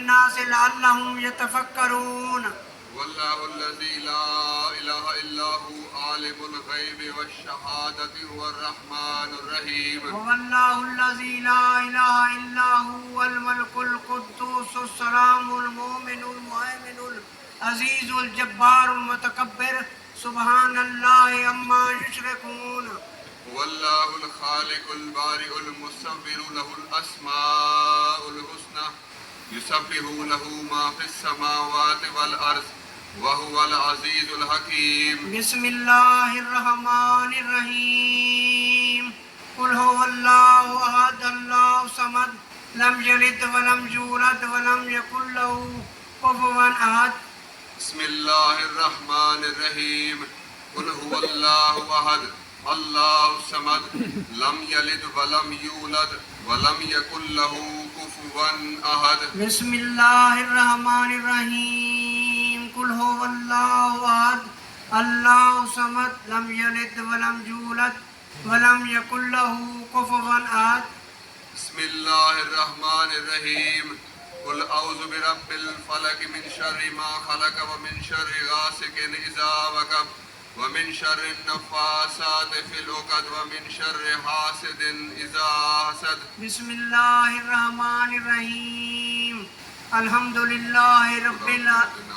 للناس لعلهم يتفكرون والله الذي لا إله إلا هو عالم الغيب والشهادة هو الرحمن الرحيم. هو الله الذي لا إله إلا هو الملك القدوس السلام المؤمن المهيمن العزيز الجبار المتكبر سبحان الله عما يشركون. هو الله الخالق البارئ المصور له الأسماء الحسنى يسبح له ما في السماوات والأرض وهو العزيز الحكيم. بسم الله الرحمن الرحيم. قل هو الله أحد الله الصمد لم يلد ولم يولد ولم يكن له كفوا أحد. بسم الله الرحمن الرحيم. قل هو الله أحد الله الصمد لم يلد ولم يولد ولم يكن له كفوا أحد. بسم الله الرحمن الرحيم. قل هو الله أحد الله الصمد لم يلد ولم يولد ولم يكن له كفوا أحد. بسم الله الرحمن الرحيم. قل أعوذ برب الفلق من شر ما خلق ومن شر غاسق إذا وقب ومن شر النفاثات في العقد ومن شر حاسد إذا حسد. بسم الله الرحمن الرحيم. الحمد لله رب العالمين.